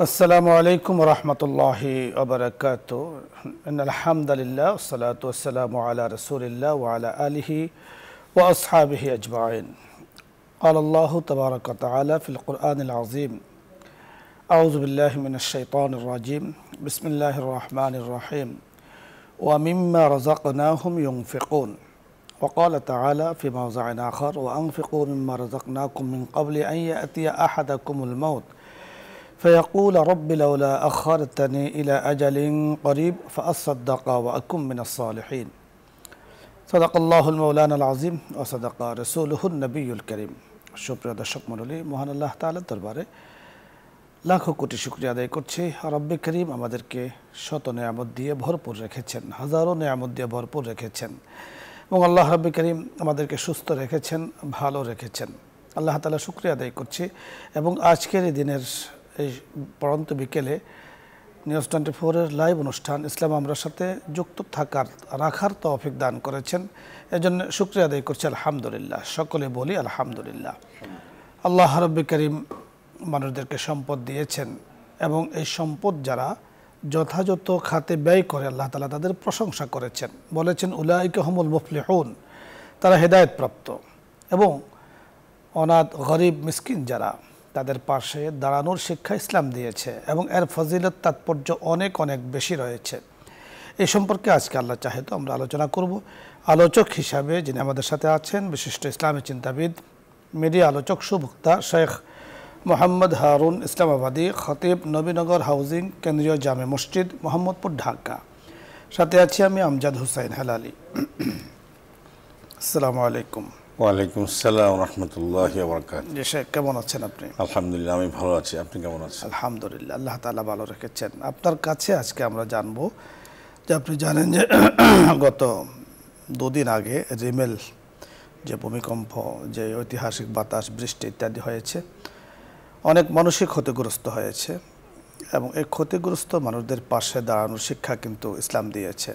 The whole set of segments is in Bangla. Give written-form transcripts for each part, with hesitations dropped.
আসসালামু আলাইকুম রহমতুল্লাহি ওয়া আলহামদুলিল্লাহ ওয়াসসালাতু ওয়াসসালামু আলা রাসূলিল্লাহ ওয়া আলা আলিহি ওয়া আসহাবিহি আজমাইন قال الله تبارك وتعالى في القرآن العظيم أعوذ بالله من الشيطان الرجيم بسم الله الرحمن الرحيم ومما رزقناهم ينفقون وقال تعالى في موضع آخر وأنفقوا مما رزقناكم من قبل أن يأتي أحدكم الموت فيقول رب لولا أخرتني إلى أجل قريب فأصدق وأكن من الصالحين صدق الله المولانا العظيم وصدق رسوله النبي الكريم সুপ্রিয় দর্শক মণ্ডলী, মহান আল্লাহ তাআলার দরবারে লাখো কোটি শুকরিয়া আদায় করছি। রব্বে করিম আমাদেরকে শত নেয়ামত দিয়ে ভরপুর রেখেছেন, হাজারো নেয়ামত দিয়ে ভরপুর রেখেছেন এবং আল্লাহ রব্বে করিম আমাদেরকে সুস্থ রেখেছেন, ভালো রেখেছেন। আল্লাহ তাআলা শুকরিয়া আদায় করছি এবং আজকের এই দিনের এই পড়ন্ত বিকেলে নিউজ 24-এর লাইভ অনুষ্ঠান ইসলাম আমরার সাথে যুক্ত রাখার তৌফিক দান করেছেন, এজন্য শুকরিয়া আদায় করছি আলহামদুলিল্লাহ। সকলে বলি আলহামদুলিল্লাহ। আল্লাহ রাব্বুল কারীম মানুষদেরকে সম্পদ দিয়েছেন এবং এই সম্পদ যারা যথাযথ খাতে ব্যয় করে আল্লাহ তাআলা তাদের প্রশংসা করেছেন, বলেছেন উলাইকা হুমুল মুফলিহুন, তারা হেদায়েতপ্রাপ্ত। এবং অনাথ গরিব মিসকিন যারা, তাদের পাশে দাঁড়ানোর শিক্ষা ইসলাম দিয়েছে এবং এর ফজিলত তাৎপর্য অনেক অনেক বেশি রয়েছে। এই সম্পর্কে আজকে আল্লাহ চাহে তো আমরা আলোচনা করব। আলোচক হিসাবে যিনি আমাদের সাথে আছেন বিশিষ্ট ইসলামী চিন্তাবিদ, মিডিয়া আলোচক, সুবক্তা শেখ মোহাম্মদ হারুন ইসলামাবাদী, খতিব, নবীনগর হাউজিং, কেন্দ্রীয় জামে মসজিদ, মোহাম্মদপুর, ঢাকা। সাথে আছি আমি আমজাদ হুসাইন হেলালি। আসসালামু আলাইকুম। ওয়ালাইকুম আসসালাম রহমতুল্লাহি ওয়া বারাকাতুহু। জি শেখ, কেমন আছেন আপনি? আলহামদুলিল্লাহ, আমি ভালো আছি। আপনি কেমন আছেন? আলহামদুলিল্লাহ, আল্লাহ তাআলা ভালো রেখেছেন। আপনার কাছে আজকে আমরা জানবো যে আপনি জানেন যে গত দুদিন আগে রিমেল যে ভূমিকম্প, যে ঐতিহাসিক বাতাস, বৃষ্টি ইত্যাদি হয়েছে, অনেক মানুষই ক্ষতিগ্রস্ত হয়েছে এবং এই ক্ষতিগ্রস্ত মানুষদের পাশে দাঁড়ানোর শিক্ষা কিন্তু ইসলাম দিয়েছে।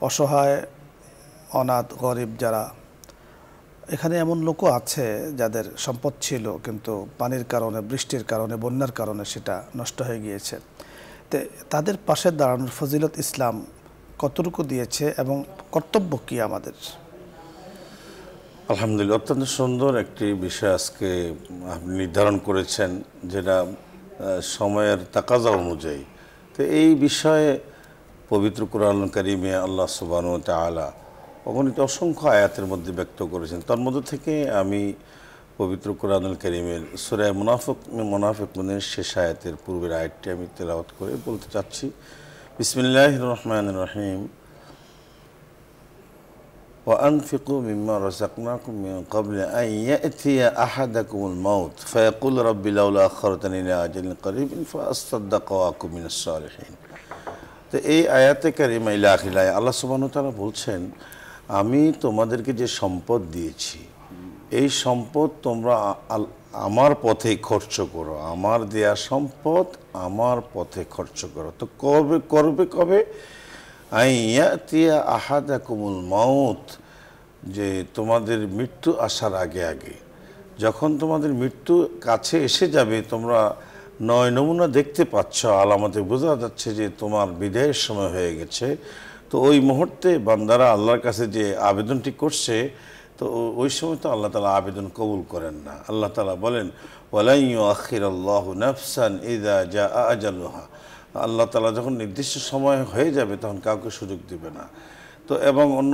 অসহায়, অনাথ, গরিব যারা, এখানে এমন লোকও আছে যাদের সম্পদ ছিল কিন্তু পানির কারণে, বৃষ্টির কারণে, বন্যার কারণে সেটা নষ্ট হয়ে গিয়েছে। তো তাদের পাশে দাঁড়ানোর ফজিলত ইসলাম কতটুকু দিয়েছে এবং কর্তব্য কি আমাদের? আলহামদুলিল্লাহ, অত্যন্ত সুন্দর একটি বিষয় আজকে আপনি নির্ধারণ করেছেন, যেটা সময়ের তাকাজা অনুযায়ী। তো এই বিষয়ে পবিত্র কোরআনুল কারীমে আল্লাহ সুবহানাহু ওয়া তাআলা অগণিত অসংখ্য আয়াতের মধ্যে ব্যক্ত করেছেন। তার মধ্যে থেকে আমি পবিত্র কোরআনুল কারীমের সূরা মুনাফিকুনের শেষ আয়াতের পূর্বের আয়াতটি আমি তেলাওয়াত করে বলতে চাচ্ছি। বিসমিল্লাহির রহমানির রহিম। وأنفقوا مما رزقناكم من قبل أن يأتي أحدكم الموت فيقول رب لولا أخرتني إلى أجل قريب فأصدق وأكن من الصالحين। তো এই আয়াতে কারিমা ইলা আখির আয়াত আল্লাহ সুবহানাহু ওয়া তাআলা বলছেন, আমি তোমাদেরকে যে সম্পদ দিয়েছি, এই সম্পদ তোমরা আমার পথে খরচ করো। আমার দেয়া সম্পদ আমার পথে খরচ করো। তো কবে আইয়াতিয়া আহাদাকুমুল মাউত, যে তোমাদের মৃত্যু আসার আগে আগে, যখন তোমাদের মৃত্যু কাছে এসে যাবে, তোমরা নয় নমুনা দেখতে পাচ্ছ, আলামতে বোঝা যাচ্ছে যে তোমার বিদায়ের সময় হয়ে গেছে। তো ওই মুহূর্তে বান্দারা আল্লাহর কাছে যে আবেদনটি করছে, তো ওই সময় তো আল্লাহ তাআলা আবেদন কবুল করেন না। আল্লাহ তাআলা বলেন ওয়ালা ইউআখিরুল্লাহু নাফসান ইযা জাআ আজালুহা, আল্লাহ তাআলা যখন নির্দিষ্ট সময় হয়ে যাবে তখন কাউকে সুযোগ দিবে না। তো এবং অন্য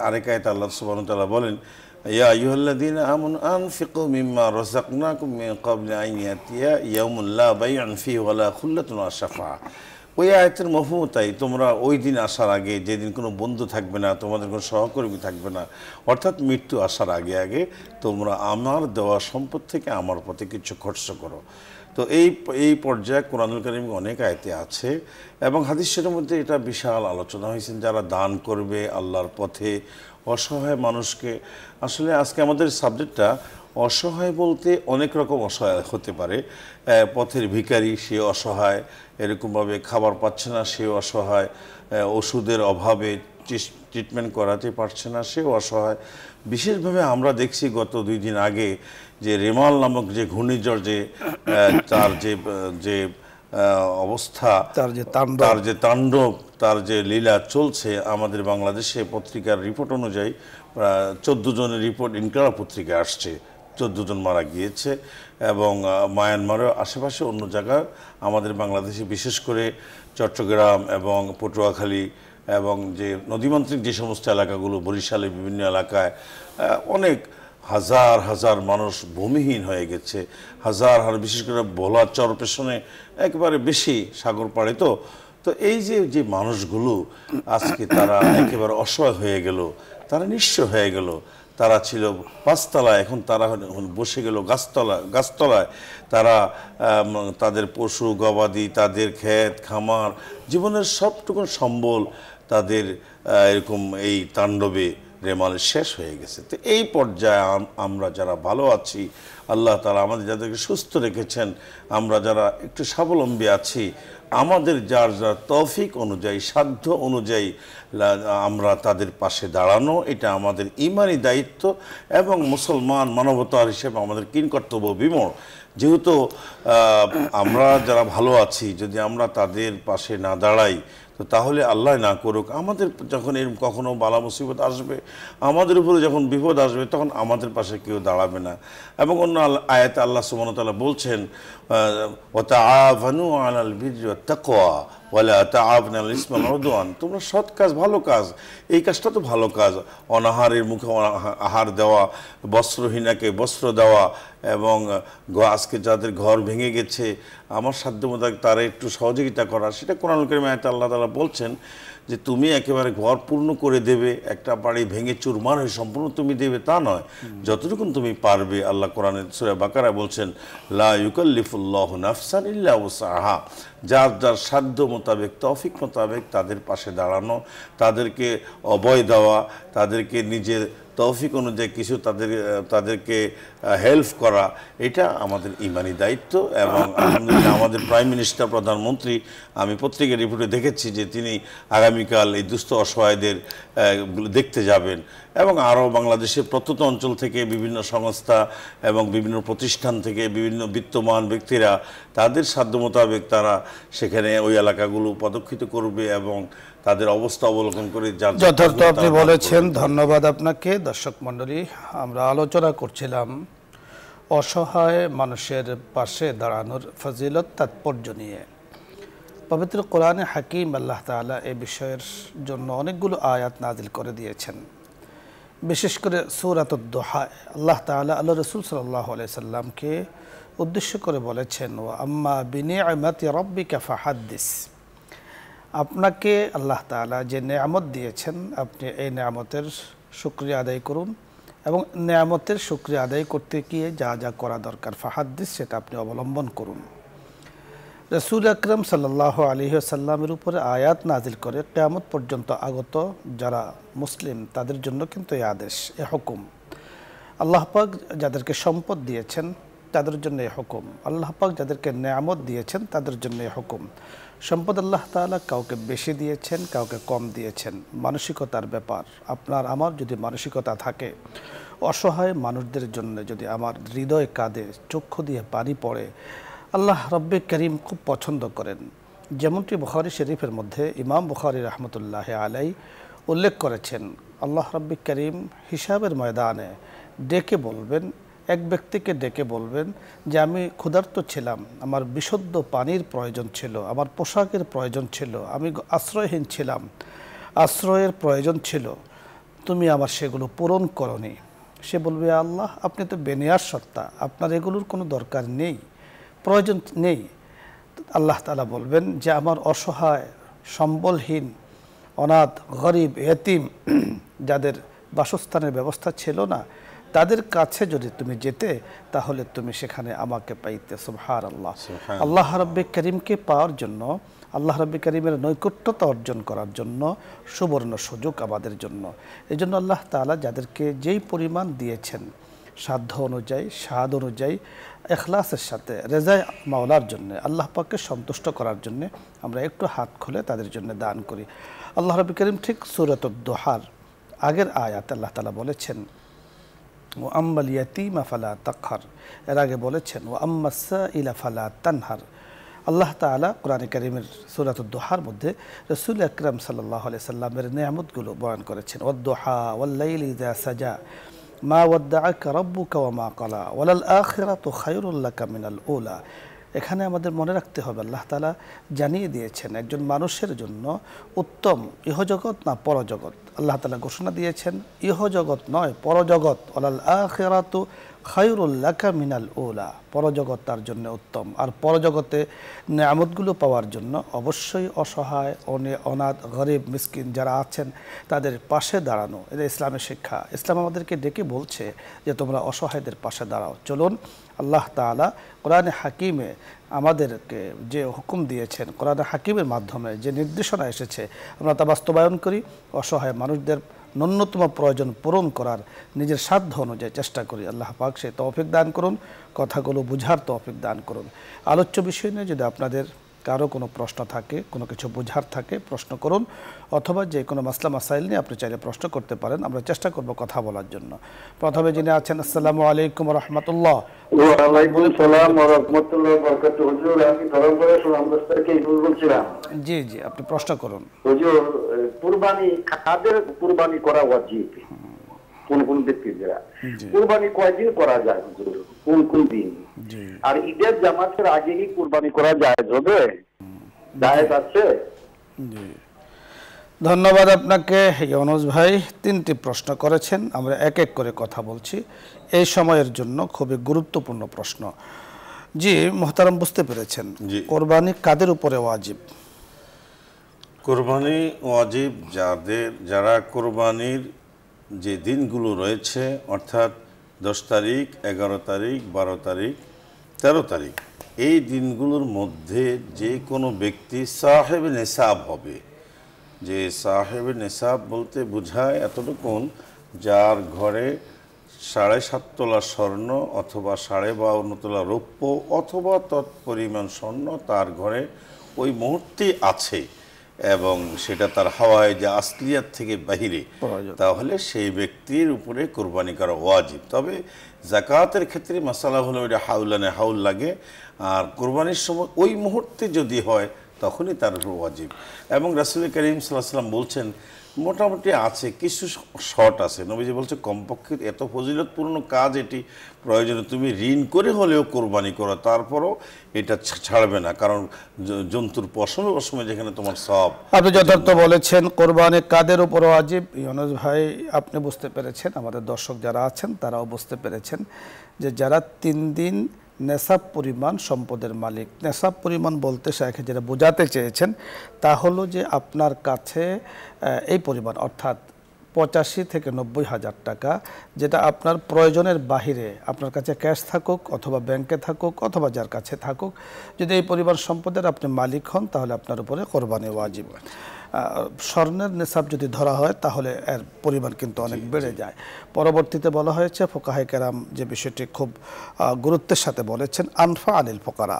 আরেক আয়াতে আল্লাহ সুবহানাহু ওয়া তাআলা বলেন ইয়া আইয়ুহাল্লাযীনা আমানু আনফিকু মিম্মা রাযাকনাকুম মিন ক্বাবলি আন ইয়াতিয়া ইয়াউমুন লা বাইউন ফীহি ওয়ালা খুল্লাতুন ওয়া শাফাআহ। ওই আয়াতের মফহুম তাই, তোমরা ওই দিন আসার আগে, যেদিন কোনো বন্ধু থাকবে না, তোমাদের কোনো সহকর্মী থাকবে না, অর্থাৎ মৃত্যু আসার আগে আগে তোমরা আমার দেওয়া সম্পদ থেকে আমার পথে কিছু খরচ করো। তো এই পর্যায়ে কোরআনুল কারীমে অনেক আয়াতে আছে এবং হাদিসের মধ্যে এটা বিশাল আলোচনা হয়েছে, যারা দান করবে আল্লাহর পথে অসহায় মানুষকে। আসলে আজকে আমাদের সাবজেক্টটা অসহায় বলতে অনেক রকম অসহায় হতে পারে। পথের ভিখারি, সে অসহায়, এরকমভাবে খাবার পাচ্ছে না, সে অসহায়, ওষুধের অভাবে ট্রিটমেন্ট করাতে পারছে না, সেও অসহায়। বিশেষভাবে আমরা দেখছি গত 2 দিন আগে যে রেমাল নামক যে ঘূর্ণিঝড়, যে তার যে অবস্থা, তার যে তাণ্ডব, তার যে লীলা চলছে, আমাদের বাংলাদেশে পত্রিকার রিপোর্ট অনুযায়ী 14 জনের রিপোর্ট ইনকিলাব পত্রিকায় আসছে, 14 জন মারা গিয়েছে। এবং মায়ানমারের আশেপাশে অন্য জায়গায় আমাদের বাংলাদেশে বিশেষ করে চট্টগ্রাম এবং পটুয়াখালী এবং যে নদীমাতৃক যে সমস্ত এলাকাগুলো, বরিশালের বিভিন্ন এলাকায় অনেক হাজার হাজার মানুষ ভূমিহীন হয়ে গেছে। হাজার বিশেষ করে ভোলা চর পেছনে একেবারে বেশি সাগর পাড়ে। তো এই যে মানুষগুলো আজকে তারা একেবারে অসহায় হয়ে গেল, তারা নিঃস্ব হয়ে গেল। তারা ছিল পাঁচতলায়, এখন তারা বসে গেল গাছতলায়। তারা তাদের পশু গবাদি, তাদের ক্ষেত খামার, জীবনের সবটুকু সম্বল তাদের এরকম এই তাণ্ডবে রেমাল শেষ হয়ে গেছে। তো এই পর্যায়ে আমরা যারা ভালো আছি, আল্লাহ তাআলা আমাদের যাদেরকে সুস্থ রেখেছেন, আমরা যারা একটু স্বাবলম্বী আছি, আমাদের যার যার তৌফিক অনুযায়ী, সাধ্য অনুযায়ী আমরা তাদের পাশে দাঁড়ানো, এটা আমাদের ঈমানি দায়িত্ব এবং মুসলমান মানবতার হিসেবে আমাদের কিংকর্তব্য বিমূঢ়। যেহেতু আমরা যারা ভালো আছি, যদি আমরা তাদের পাশে না দাঁড়াই, তো তাহলে আল্লাহ না করুক আমাদের যখন এরকম কখনো বালা মুসিবত আসবে, আমাদের উপরে যখন বিপদ আসবে, তখন আমাদের পাশে কেউ দাঁড়াবে না। এবং অন্য আয়াতে আল্লাহ সুবহানাহু ওয়া তাআলা বলছেন, ওয়া তাআওয়ানু আলাল বিররি ওয়াত তাকওয়া ওয়ালা তাআওয়ানু আলাল ইসমি ওয়াল উদওয়ান। তোমরা সৎ কাজ, ভালো কাজ, এই কাজটা তো ভালো কাজ। অনাহারের মুখে আহার দেওয়া, বস্ত্রহীনাকে বস্ত্র দেওয়া, এবং আজকে যাদের ঘর ভেঙে গেছে আমার সাধ্য মতো তারা একটু সহযোগিতা করা, সেটা কোরআনুল কারীমে আয়াতে আল্লাহ তাআলা বলছেন যে তুমি একেবারে ঘর পূর্ণ করে দেবে, একটা বাড়ি ভেঙে চুরমার হয়ে সম্পূর্ণ তুমি দেবে তা নয়, যতটুকু তুমি পারবে। আল্লাহ কোরআনের সূরা বাকারায় বলছেন, লা ইউকাল্লিফুল্লাহু নাফসান ইল্লা উসআহা। যার যার সাধ্য মোতাবেক, তৌফিক মোতাবেক তাদের পাশে দাঁড়ানো, তাদেরকে অভয় দেওয়া, তাদেরকে নিজের তৌফিক অনুযায়ী কিছু তাদেরকে হেল্প করা, এটা আমাদের ঈমানি দায়িত্ব। এবং আলহামদুলিল্লাহ আমাদের প্রাইম মিনিস্টার, প্রধানমন্ত্রী, আমি পত্রিকার রিপোর্টে দেখেছি যে তিনি আগামীকাল এই দুস্থ অসহায়দের দেখতে যাবেন। এবং আরও বাংলাদেশের প্রত্যন্ত অঞ্চল থেকে বিভিন্ন সংস্থা এবং বিভিন্ন প্রতিষ্ঠান থেকে বিভিন্ন বিত্তমান ব্যক্তিরা তাদের সাধ্য মোতাবেক তারা সেখানে ওই এলাকাগুলো পদক্ষিত করবে এবং তাদের অবস্থা অবলোকন করে যথার্থ আপনি বলেছেন। ধন্যবাদ আপনাকে। দর্শক মণ্ডলী, আমরা আলোচনা করছিলাম অসহায় মানুষের পাশে দাঁড়ানোর ফজিলত, তাৎপর্য নিয়ে। পবিত্র কোরআনে হাকিম আল্লাহ তাআলা এই বিষয়ের জন্য অনেকগুলো আয়াত নাজিল করে দিয়েছেন। বিশেষ করে সূরাতুদ দুহা আল্লাহ তাআলা আল্লাহ রাসূল সাল্লাল্লাহু আলাইহি সাল্লামকে উদ্দেশ্য করে বলেছেন, ওয়া আম্মা বিনিআমাতি রাব্বিকা ফাহাদ্দিস। আপনাকে আল্লাহ তাআলা যে নেয়ামত দিয়েছেন, আপনি এই নেয়ামতের শুকরিয়া আদায় করুন এবং নেয়ামতের শুকরিয়া আদায় করতে গিয়ে যা যা করা দরকার ফাহাদ্দিস, সেটা আপনি অবলম্বন করুন। রাসূল আকরাম সাল্লাল্লাহু আলাইহি ওয়াসাল্লামের উপরে আয়াত নাজিল করে কিয়ামত পর্যন্ত আগত যারা মুসলিম তাদের জন্য কিন্তু এই আদেশ, এই হুকুম। আল্লাহ পাক যাদেরকে সম্পদ দিয়েছেন তাদের জন্য এই হুকুম, আল্লাহ পাক যাদেরকে নেয়ামত দিয়েছেন তাদের জন্য এই হুকুম। সম্পদ আল্লাহ তাআলা কাউকে বেশি দিয়েছেন, কাউকে কম দিয়েছেন, মানসিকতার ব্যাপার। আপনার আমার যদি মানসিকতা থাকে, অসহায় মানুষদের জন্য যদি আমার হৃদয় কাঁদে, চক্ষু দিয়ে পানি পড়ে, আল্লাহ রব্বে করিম খুব পছন্দ করেন। যেমনটি বুখারী শরীফের মধ্যে ইমাম বুখারী রাহমাতুল্লাহি আলাইহি উল্লেখ করেছেন, আল্লাহ রব্বে করিম হিসাবের ময়দানে ডেকে বলবেন, এক ব্যক্তিকে ডেকে বলবেন যে আমি ক্ষুধার্ত ছিলাম, আমার বিশুদ্ধ পানির প্রয়োজন ছিল, আমার পোশাকের প্রয়োজন ছিল, আমি আশ্রয়হীন ছিলাম, আশ্রয়ের প্রয়োজন ছিল, তুমি আমার সেগুলো পূরণ করনি। সে বলবে, আল্লাহ আপনি তো বেনিয়ার সত্তা, আপনার এগুলোর কোনো দরকার নেই, প্রয়োজন নেই। আল্লাহ তাআলা বলবেন যে আমার অসহায়, সম্বলহীন, অনাথ, গরিব, এতিম যাদের বাসস্থানের ব্যবস্থা ছিল না, তাদের কাছে যদি তুমি যেতে তাহলে তুমি সেখানে আমাকে পাইতে। সুবহানাল্লাহ। আল্লাহ রাব্বে করিমকে পাওয়ার জন্য, আল্লাহ রাব্বে করিমের নৈকট্যতা অর্জন করার জন্য সুবর্ণ সুযোগ আমাদের জন্য। এই জন্য আল্লাহ তাআলা যাদেরকে যেই পরিমাণ দিয়েছেন, সাধ্য অনুযায়ী, স্বাদ অনুযায়ী, ইখলাসের সাথে রেজায় মাওলার জন্য, আল্লাহ পাককে সন্তুষ্ট করার জন্য আমরা একটু হাত খুলে তাদের জন্য দান করি। আল্লাহ রাব্বে করিম ঠিক সূরাতুদ দুহার আগের আয়াতে আল্লাহ তাআলা বলেছেন, ও আম্মাল ইয়াতীমা ফালা তাকহার, এর আগে বলেছেন ও আম্মাস সাইলা ফালা তানহার, আল্লাহ তাআলা কোরআনে কারীমের সূরাতুদ দুহার মধ্যে রাসূল আকরাম সাল্লাল্লাহু আলাইহি সাল্লামের নিয়ামতগুলো বয়ান করেছেন। ওয়াদ-দুহা ওয়াল-লাইলি ইযা সাজা মা ওয়াদ্দাআকা রাব্বুকা ওয়া মা ক্বালা ওয়ালাল আখিরাতু খায়রুল লাকা মিনাল উলা। এখানে আমাদের মনে রাখতে হবে আল্লাহ তাআলা জানিয়ে দিয়েছেন একজন মানুষের জন্য উত্তম ইহজগৎ না পরজগৎ। আল্লাহ তাআলা ঘোষণা দিয়েছেন ইহজগৎ নয় পরজগৎ, ওয়ালাল আখিরাতু খায়রুল লাকা মিনাল উলা, পরজগৎ তার জন্য উত্তম। আর পরজগতে নিয়ামতগুলো পাওয়ার জন্য অবশ্যই অসহায়, অনাথ, গরিব, মিসকিন যারা আছেন তাদের পাশে দাঁড়ানো, এটা ইসলামের শিক্ষা। ইসলাম আমাদেরকে ডেকে বলছে যে তোমরা অসহায়দের পাশে দাঁড়াও। চলুন আল্লাহ তাআলা কোরআনে হাকিমে আমাদেরকে যে হুকুম দিয়েছেন, কোরআনে হাকিমের মাধ্যমে যে নির্দেশনা এসেছে আমরা তা বাস্তবায়ন করি, অসহায় মানুষদের ন্যূনতম প্রয়োজন পূরণ করার নিজের সাধ্য অনুযায়ী চেষ্টা করি। আল্লাহ পাক সেই তৌফিক দান করুন, কথাগুলো বুঝার তৌফিক দান করুন। আলোচ্য বিষয় নিয়ে যদি আপনাদের কারো কোনো প্রশ্ন থাকে, কোনো কিছু বোঝার থাকে, প্রশ্ন করুন, অথবা যে কোনো মাসলা মাসাইল নিয়ে আপনি চাইলে প্রশ্ন করতে পারেন, আমরা চেষ্টা করব কথা বলার জন্য। প্রথমে যিনি আছেন, আসসালামু আলাইকুম রাহমাতুল্লাহ। ওয়া আলাইকুম সালাম ওয়া রাহমাতুল্লাহি ওয়া বারাকাতুহু। হুজুর, আমি ধর্মপাড়া সুনামগঞ্জ থেকে ইবুল বলছিলাম। জি জি, আপনি প্রশ্ন করুন। হুজুর, কুরবানি কাদের কুরবানি করা ওয়াজিব? কোন কোন ব্যক্তিরা কুরবানি কয়দিন করা যায় হুজুর, কোন কোন দিন? আর ঈদের জামাতের আগে কি কুরবানি করা জায়েজ হবে? জায়েজ আছে? জি, ধন্যবাদ আপনাকে ইউনুস ভাই। 3টি প্রশ্ন করেছেন, আমরা এক এক করে কথা বলছি এই সময়ের জন্য, খুবই গুরুত্বপূর্ণ প্রশ্ন। জি মোহতারাম, বুঝতে পেরেছেন কোরবানি কাদের উপরে ওয়াজিব? কোরবানি ওয়াজিব যারা কোরবানির যে দিনগুলো রয়েছে, অর্থাৎ 10 তারিখ, 11 তারিখ, 12 তারিখ, 13 তারিখ, এই দিনগুলোর মধ্যে যে কোনো ব্যক্তি সাহেব নেশাব হবে। যে সাহেব নেশাব বলতে বোঝায় এতটুকুন, যার ঘরে 7.5 তোলা স্বর্ণ অথবা 52.5 তোলা রৌপ্য অথবা তৎপরিমাণ স্বর্ণ তার ঘরে ওই মুহূর্তে আছে এবং সেটা তার হাওয়ায় যে আসলিয়াত থেকে বাহিরে, তাহলে সেই ব্যক্তির উপরে কোরবানি করা ওয়াজিব। তবে যাকাতের ক্ষেত্রে মাসালা হলো এটা হাউলানে হাউল লাগে, আর কোরবানির সময় ওই মুহূর্তে যদি হয় তখনই তার উপর ওয়াজিব। এবং রাসূল করিম সাল্লাল্লাহু আলাইহি ওয়াসাল্লাম বলছেন, মোটামুটি আছে কিছু শর্ট আছে, নবীজি বলছে কমপক্ষে এত ফজিলতপূর্ণ কাজ এটি প্রয়োজনে তুমি ঋণ করে হলেও কোরবানি করো, তারপরও এটা ছাড়বে না, কারণ জন্তুর পশমে পশমে যেখানে তোমার সব। আপনি যথার্থ বলেছেন। কোরবানি কাদের উপর ওয়াজিব? ইউনুস ভাই আপনি বুঝতে পেরেছেন, আমাদের দর্শক যারা আছেন তারাও বুঝতে পেরেছেন যে যারা 3 দিন নেশাব পরিমাণ সম্পদের মালিক। নেশাব পরিমাণ বলতে শাইখ যেটা বোঝাতে চেয়েছেন তা হলো যে আপনার কাছে এই পরিমাণ, অর্থাৎ 85 থেকে 90 হাজার টাকা, যেটা আপনার প্রয়োজনের বাহিরে আপনার কাছে ক্যাশ থাকুক অথবা ব্যাংকে থাকুক অথবা যার কাছে থাকুক, যদি এই পরিমাণ সম্পদের আপনি মালিক হন তাহলে আপনার উপরে কোরবানি ওয়াজিব। স্বর্ণের নেশাব যদি ধরা হয় তাহলে এর পরিমাণ কিন্তু অনেক বেড়ে যায়। পরবর্তীতে বলা হয়েছে, ফোকাহে কেরাম যে বিষয়টি খুব গুরুত্বের সাথে বলেছেন, আনফা আলিল ফোকারা,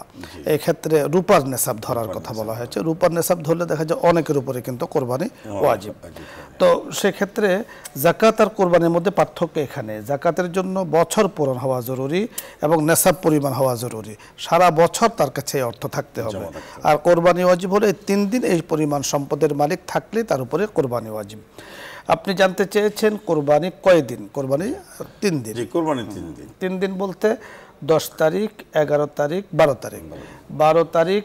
এই ক্ষেত্রে রূপার নেশাব ধরার কথা বলা হয়েছে। রূপার নেশাব ধরলে দেখা যায় অনেকের উপরে কিন্তু কোরবানি ওয়াজিব। তো সেক্ষেত্রে যাকাত আর কোরবানির মধ্যে পার্থক্য এখানে, যাকাতের জন্য বছর পূরণ হওয়া জরুরি এবং নেশাব পরিমাণ হওয়া জরুরি, সারা বছর তার কাছে অর্থ থাকতে হবে। আর কোরবানি ওয়াজিব হলে 3 দিন এই পরিমাণ সম্পদের মালিক থাকলে তার উপরে কোরবানি ওয়াজিব। আপনি জানতে চেয়েছেন কোরবানি কয়দিন? কোরবানি 3 দিন। কোরবানি 3 দিন। 3 দিন বলতে 10 তারিখ, 11 তারিখ, 12 তারিখ। 12 তারিখ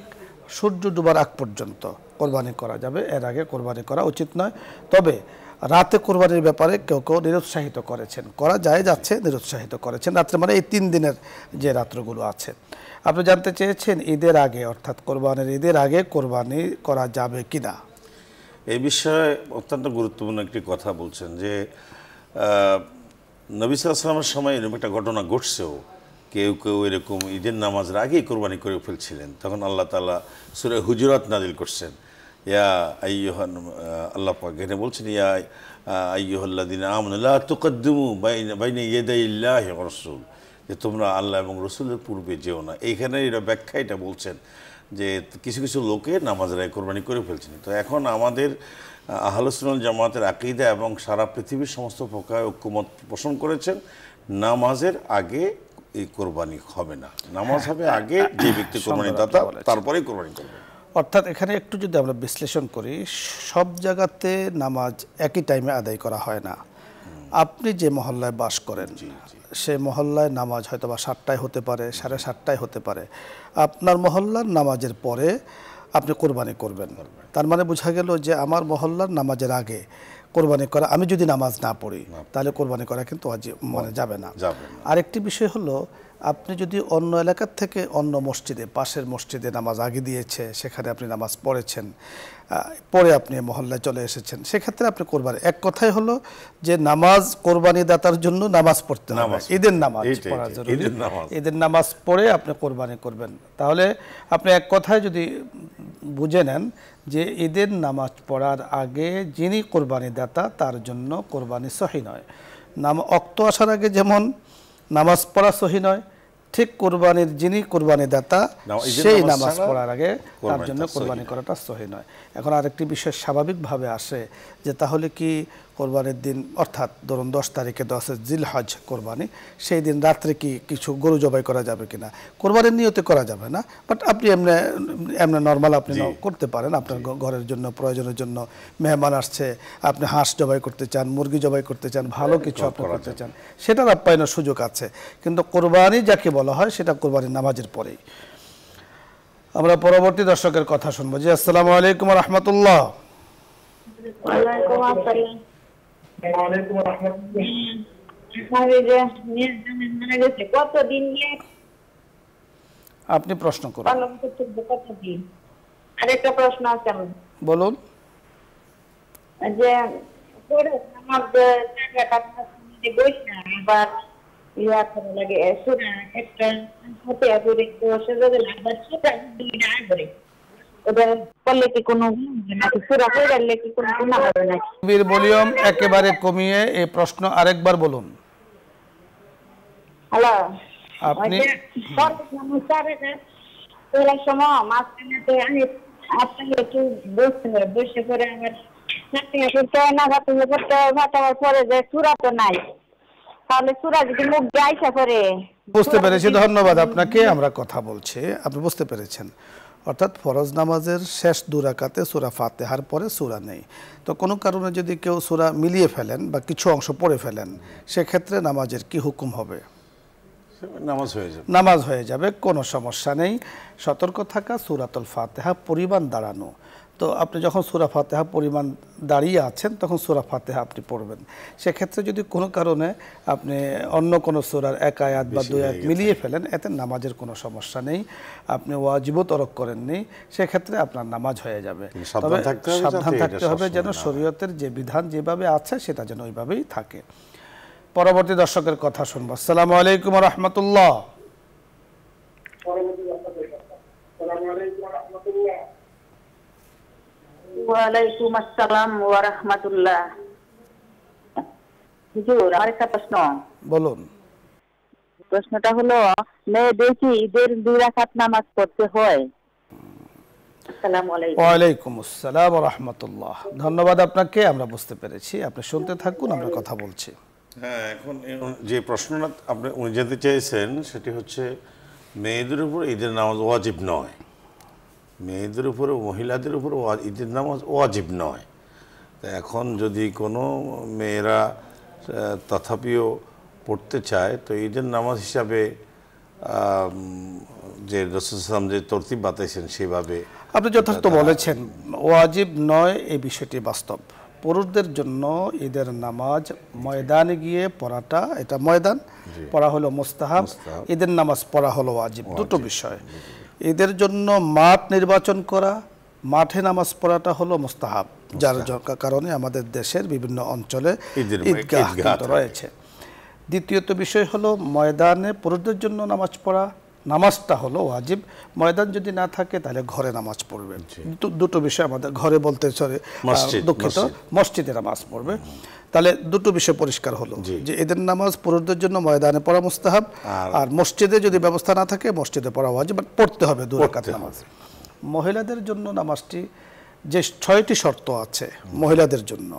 সূর্য ডুবার আগ পর্যন্ত কোরবানি করা যাবে, এর আগে কোরবানি করা উচিত নয়। তবে রাতে কোরবানির ব্যাপারে কেউ কেউ নিরুৎসাহিত করেছেন, করা যায় যাচ্ছে, নিরুৎসাহিত করেছেন। রাত্রে মানে এই 3 দিনের যে রাত্রগুলো আছে। আপনি জানতে চেয়েছেন ঈদের আগে, অর্থাৎ কোরবানির ঈদের আগে কোরবানি করা যাবে কিনা। এই বিষয়ে অত্যন্ত গুরুত্বপূর্ণ একটি কথা বলছেন যে নবী সাল্লাল্লাহু আলাইহি ওয়াসাল্লামের সময় এরকম একটা ঘটনা ঘটছেও, কেউ কেউ এরকম ঈদের নামাজের আগেই কোরবানি করে ফেলছিলেন। তখন আল্লাহ তাআলা সূরা হুজুরাত নাযিল করছেন, ইয়া আইয়ুহান, আল্লাহ পাক এখানে বলছেন, ইয়া আইয়ুহাল্লাযিনা আমানু লা তুকদ্দিমু বাইনা ইয়াদাইল্লাহি ওয়া রাসূল, যে তোমরা আল্লাহ এবং রসুলের পূর্বে যেও না। এইখানে এরা ব্যাখ্যা এটা বলছেন যে কিছু কিছু লোকে নামাজের আগে কোরবানি করে ফেলছেন। তো এখন আমাদের আহলে সুন্নাত জামাতের আকীদা এবং সারা পৃথিবীর সমস্ত ফোকাহে ঐক্যমত পোষণ করেছেন, নামাজের আগে এই কোরবানি হবে না, নামাজ হবে আগে যে ব্যক্তি কোরবানিদাতা তারপরেই কোরবানি করবে। অর্থাৎ এখানে একটু যদি আমরা বিশ্লেষণ করি, সব জায়গাতে নামাজ একই টাইমে আদায় করা হয় না। আপনি যে মহল্লায় বাস করেন সেই মহল্লায় নামাজ হয়তো বা 7টায় হতে পারে, 7:30টায় হতে পারে। আপনার মহল্লার নামাজের পরে আপনি কোরবানি করবেন। তার মানে বোঝা গেল যে আমার মহল্লার নামাজের আগে কোরবানি করা, আমি যদি নামাজ না পড়ি তাহলে কোরবানি করা কিন্তু মানে যাবে না। আরেকটি বিষয় হলো, আপনি যদি অন্য এলাকার থেকে অন্য মসজিদে, পাশের মসজিদে নামাজ আগে দিয়েছে, সেখানে আপনি নামাজ পড়েছেন, পরে আপনি মহল্লায় চলে এসেছেন, সেক্ষেত্রে আপনি কোরবানি, এক কথাই হলো যে নামাজ কোরবানি দাতার জন্য নামাজ পড়তে হবে, ঈদের নামাজ পড়া জরুরি। ঈদের নামাজ পড়ে আপনি কোরবানি করবেন। তাহলে আপনি এক কথায় যদি বুঝে নেন যে ঈদের নামাজ পড়ার আগে যিনি কোরবানি দাতা তার জন্য কোরবানি সহি নয়। অক্ত আসার আগে যেমন নামাজ পড়া সহি নয়, ঠিক কোরবানির যিনি কোরবানি দাতা সেই নামাজ পড়ার আগে তার জন্য কোরবানি করাটা সহি নয়। এখন আরেকটি বিষয় স্বাভাবিকভাবে আসে যে তাহলে কি কোরবানির দিন, অর্থাৎ ধরুন 10 তারিখে 10 জিলহজ কোরবানি, সেই দিন রাত্রে কি কিছু গরু জবাই করা যাবে কিনা? কোরবানির নিয়তে করা যাবে না, বাট আপনি এমনি নর্মাল আপনি করতে পারেন। আপনার ঘরের জন্য, প্রয়োজনের জন্য, মেহমান আসছে, আপনি হাঁস জবাই করতে চান, মুরগি জবাই করতে চান, ভালো কিছু আপনি করতে চান, সেটার আপ্যায়নের সুযোগ আছে। কিন্তু কোরবানি যাকে বলা হয় সেটা কোরবানির নামাজের পরেই। আমরা পরবর্তী দর্শকের কথা শুনবো। জি, আসসালামু আলাইকুম ওয়া রাহমাতুল্লাহ। ওয়ালাইকুম আসসালাম। আপনি প্রশ্ন করুন। আরেকটা প্রশ্ন আছে, বলুন। যে আমার আবার ইয়া করা লাগে, একটা হাতে করে ভলিউম একেবারে কমিয়ে এই প্রশ্ন আরেকবার বলুন। হ্যালো, আপনি বসে করে আমার পরে যে চূড়া তো নাই, তাহলে চূড়া যদি মুখ যাইছে করে। বুঝতে পেরেছি, ধন্যবাদ আপনাকে। আমরা কথা বলছি, আপনি বুঝতে পেরেছেন। অর্থাৎ ফরজ নামাজের শেষ 2 রাকাতে সূরা ফাতিহার পরে সূরা নেই। তো কোনো কারণে যদি কেউ সূরা মিলিয়ে ফেলেন বা কিছু অংশ পড়ে ফেলেন, সেক্ষেত্রে নামাজের কি হুকুম হবে? নামাজ হয়ে যাবে, কোনো সমস্যা নেই। সতর্ক থাকা, সূরাতুল ফাতিহা পরিমাণ দাঁড়ানো। তো আপনি যখন সূরা ফাতিহা পরিমাণ দাঁড়িয়ে আছেন তখন সূরা ফাতিহা আপনি পড়বেন। সেক্ষেত্রে যদি কোনো কারণে আপনি অন্য কোনো সূরার 1 আয়াত বা 2 আয়াত মিলিয়ে ফেলেন, এতে নামাজের কোনো সমস্যা নেই। আপনি ওয়াজিবও তরক করেননি, সেক্ষেত্রে আপনার নামাজ হয়ে যাবে। তবে সাবধান থাকতে হবে যেন শরীয়তের যে বিধান যেভাবে আছে সেটা যেন ওইভাবেই থাকে। পরবর্তী দর্শকের কথা শুনবো। আসসালামু আলাইকুম ওয়া রাহমাতুল্লাহ। ওয়ালাইকুম আসসালাম ওয়া রাহমাতুল্লাহ। হুজুর, আরেকটা প্রশ্ন। বলুন। প্রশ্নটা হলো, মেয়েদের কি ঈদের 2 রাকাত নামাজ পড়তে হয়? আসসালামু আলাইকুম। ওয়ালাইকুম আসসালাম ওয়া রাহমাতুল্লাহ। ধন্যবাদ আপনাকে, আমরা বুঝতে পেরেছি। আপনি শুনতে থাকুন, আমরা কথা বলছি। হ্যাঁ, এখন যে প্রশ্নটা আপনি উনি জানতে চেয়েছেন সেটি হচ্ছে, মেয়েদের উপর ঈদের নামাজ ওয়াজিব নয়, মেয়েদের উপরে, মহিলাদের উপর ঈদের নামাজ ওয়াজিব নয়। এখন যদি কোনো মেয়েরা তথাপিও পড়তে চায়, তো ঈদের নামাজ হিসাবে যে রাসূল সাল্লাল্লাহু আলাইহি ওয়াসাল্লাম যে তরতিব বাতাইছেন সেভাবে আপনি যথার্থ বলেছেন, ওয়াজিব নয় এই বিষয়টি বাস্তব। পুরুষদের জন্য ঈদের নামাজ ময়দানে গিয়ে পড়াটা, এটা ময়দান পড়া হলো মুস্তাহাব, ঈদের নামাজ পড়া হলো ওয়াজিব, দুটো বিষয়। ঈদের জন্য মাঠ নির্বাচন করা, মাঠে নামাজ পড়াটা হলো মুস্তাহাব, যার কারণে আমাদের দেশের বিভিন্ন অঞ্চলে ঈদগাহ রয়েছে। দ্বিতীয়ত বিষয় হলো ময়দানে পুরুষদের জন্য নামাজ পড়া, নামাজটা হলো ওয়াজিব। ময়দান যদি না থাকে তাহলে ঘরে নামাজ পড়বে। দুটো বিষয় আমাদের ঘরে বলতে, দুঃখিত, মসজিদে নামাজ পড়বে। তাহলে দুটো বিষয় পরিষ্কার হলো যে ঈদের নামাজ পুরুষদের জন্য ময়দানে পড়া মুস্তাহাব, আর মসজিদে যদি ব্যবস্থা না থাকে মসজিদে পড়া ওয়াজিব, বাট পড়তে হবে 2 রাকাত নামাজ। মহিলাদের জন্য নামাজটি যে 6টি শর্ত আছে মহিলাদের জন্য,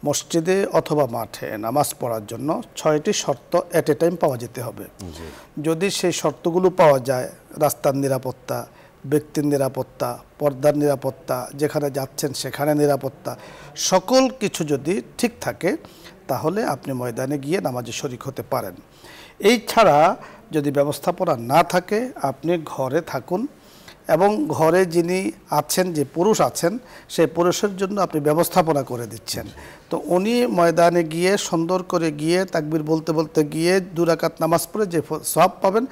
মসজিদে অথবা মাঠে নামাজ পড়ার জন্য 6টি শর্ত এট এ টাইম পাওয়া যেতে হবে। যদি সেই শর্তগুলো পাওয়া যায়, রাস্তার নিরাপত্তা, ব্যক্তির নিরাপত্তা, পর্দার নিরাপত্তা, যেখানে যাচ্ছেন সেখানে নিরাপত্তা, সকল কিছু যদি ঠিক থাকে তাহলে আপনি ময়দানে গিয়ে নামাজে শরিক হতে পারেন। এই ছাড়া যদি ব্যবস্থাপনা না থাকে, আপনি ঘরে থাকুন এবং ঘরে যিনি আছেন, যে পুরুষ আছেন, সেই পুরুষের জন্য আপনি ব্যবস্থাপনা করে দিচ্ছেন। তো উনি ময়দানে গিয়ে সুন্দর করে গিয়ে তাকবীর বলতে বলতে গিয়ে 2 রাকাত নামাজ পড়ে যে সওয়াব পাবেন,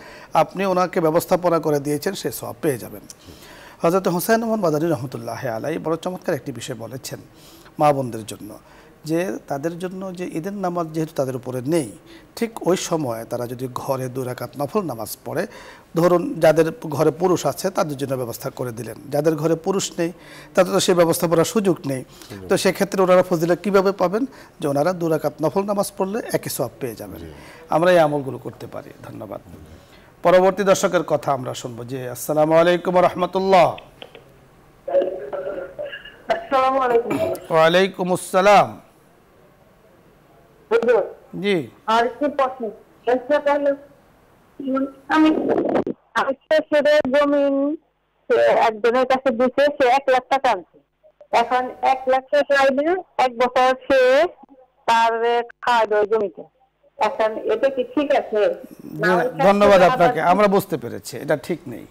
আপনি ওনাকে ব্যবস্থাপনা করে দিয়েছেন, সেই সওয়াব পেয়ে যাবেন। হযরত হুসাইন মোহাম্মদ মাদানী রহমতুল্লাহ আলাইহি বড় চমৎকার একটি বিষয় বলেছেন মা বোনদের জন্য, যে তাদের জন্য যে ঈদের নামাজ যেহেতু তাদের উপরে নেই, ঠিক ওই সময় তারা যদি ঘরে 2 রাকাত নফল নামাজ পড়ে, ধরুন যাদের ঘরে পুরুষ আছে তাদের জন্য ব্যবস্থা করে দিলেন, যাদের ঘরে পুরুষ নেই তাদের তো সেই ব্যবস্থা করার সুযোগ নেই, তো সেক্ষেত্রে ওনারা ফজিলত কীভাবে পাবেন? যে ওনারা 2 রাকাত নফল নামাজ পড়লে একই সওয়াব পেয়ে যাবেন। আমরা এই আমলগুলো করতে পারি। ধন্যবাদ। পরবর্তী দর্শকের কথা আমরা শুনবো। যে আসসালামু আলাইকুম ওয়া রাহমাতুল্লাহ। আসসালামু আলাইকুম। ওয়া আলাইকুম আসসালাম। জি, আর কি প্রশ্ন? আমি সেটা জমিন একজনের কাছে দিতে, সে 1 লাখ টাকা আনছে। এখন 1 লাখ টাকা আইলে 1 বছর সে তার খাওয়া দেয় জমিতে। এখন এটা কি ঠিক আছে? ধন্যবাদ আপনাকে। আমরা বুঝতে পেরেছি এটা ঠিক নেই।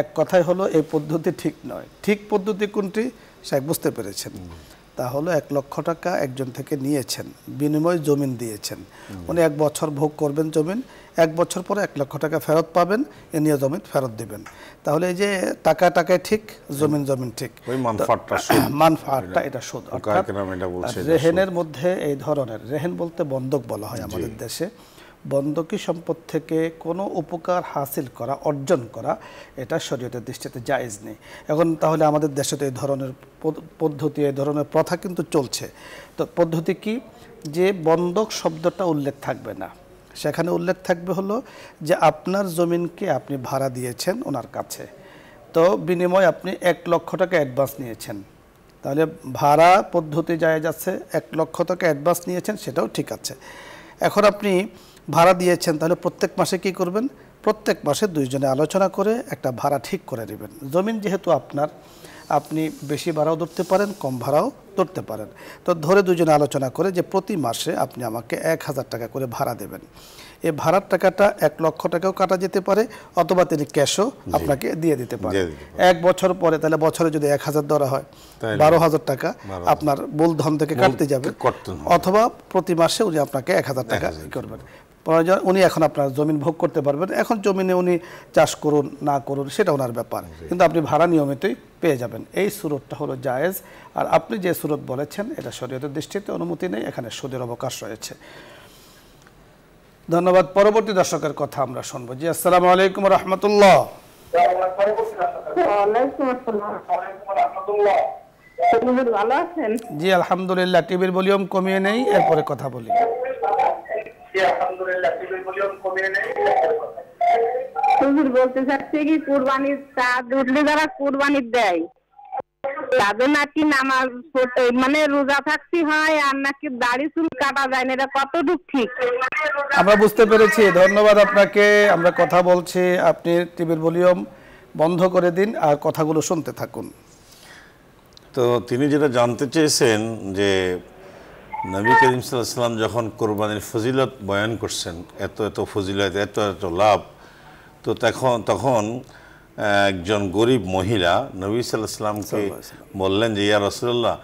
এক কথাই হলো এই পদ্ধতি ঠিক নয়। ঠিক পদ্ধতি কোনটি সে বুঝতে পেরেছেন। তা হলো 1 লক্ষ টাকা একজন থেকে নিয়েছেন, বিনিময়ে জমিন দিয়েছেন। উনি 1 বছর ভোগ করবেন জমিন, 1 বছর পরে 1 লক্ষ টাকা ফেরত পাবেন, এ নিয়ে জমিন ফেরত দিবেন। তাহলে এই যে টাকায় ঠিক, জমিন ঠিক, ওই মানফাআতটা এটা সুদ। অর্থাৎ রেহেনের মধ্যে এই ধরনের, রেহেন বলতে বন্ধক বলা হয় আমাদের দেশে, বন্ধকি সম্পদ থেকে কোনো উপকার হাসিল করা, অর্জন করা, এটা শরীয়তের দৃষ্টিতে জায়েজ নেই। এখন তাহলে আমাদের দেশে তো এই ধরনের পদ্ধতি, এই ধরনের প্রথা কিন্তু চলছে। তো পদ্ধতি কি? যে বন্ধক শব্দটা উল্লেখ থাকবে না, সেখানে উল্লেখ থাকবে হলো যে আপনার জমিনকে আপনি ভাড়া দিয়েছেন ওনার কাছে, তো বিনিময়ে আপনি 1 লক্ষ টাকা অ্যাডভান্স নিয়েছেন। তাহলে ভাড়া পদ্ধতি জায়েজ আছে, 1 লক্ষ টাকা অ্যাডভান্স নিয়েছেন, সেটাও ঠিক আছে। এখন আপনি ভাড়া দিয়েছেন, তাহলে প্রত্যেক মাসে কি করবেন? প্রত্যেক মাসে 2 জনে আলোচনা করে একটা ভাড়া ঠিক করে নেবেন। জমিন যেহেতু আপনার, আপনি বেশি ভাড়াও ধরতে পারেন, কম ভাড়াও ধরতে পারেন। তো ধরে 2 জনে আলোচনা করে যে প্রতি মাসে আপনি আমাকে 1000 টাকা করে ভাড়া দেবেন। এই ভাড়ার টাকাটা 1 লক্ষ টাকাও কাটা যেতে পারে, অথবা তিনি ক্যাশও আপনাকে দিয়ে দিতে পারে। 1 বছর পরে তাহলে বছরে যদি 1000 ধরা হয়, 12,000 টাকা আপনার মূলধন থেকে কাটতে যাবে, অথবা প্রতি মাসে উনি আপনাকে 1000 টাকা করবেন। উনি এখন আপনার জমিন ভোগ করতে পারবেন। এখন জমিনে উনি চাষ করুন না করুন সেটা ওনার ব্যাপার, কিন্তু আপনি ভাড়া নিয়মিতই পেয়ে যাবেন। এই সুরতটা হলো জায়েজ। আর আপনি যে সুরত বলেছেন এটা শরীয়তের দৃষ্টিতে অনুমতি নেই, এখানে সুদের অবকাশ রয়েছে। ধন্যবাদ। পরবর্তী দর্শকের কথা আমরা শুনবো। জি আসসালামু আলাইকুম ওয়া রাহমাতুল্লাহ। ভালো আছেন? জি আলহামদুলিল্লাহ। টিভির ভলিউম কমিয়ে নেই, এরপরে কথা বলি। বলতে চাচ্ছি কি, কুরবানির চাঁদ উঠলে যারা কুরবানি দেয় তাদের নাকি নামাজ পড়তে, মানে রোজা থাকতে হয়, আর নাকি দাড়ি চুল কাটা যায় না, এটা কতটুকু ঠিক? আমরা বুঝতে পেরেছি, ধন্যবাদ আপনাকে। আমরা কথা বলছি, আপনি টিভির ভলিউম বন্ধ করে দিন আর কথাগুলো শুনতে থাকুন। তো তিনি যেটা জানতে চেয়েছেন যে নবী করিম সাল্লাল্লাহু আলাইহি ওয়াসাল্লাম যখন কোরবানির ফজিলত বয়ান করছেন, এত ফজিলত, এত লাভ, তো তখন একজন গরিব মহিলা নবী সাল্লাল্লাহু আলাইহি ওয়াসাল্লামকে বললেন যে ইয়া রাসূলুল্লাহ,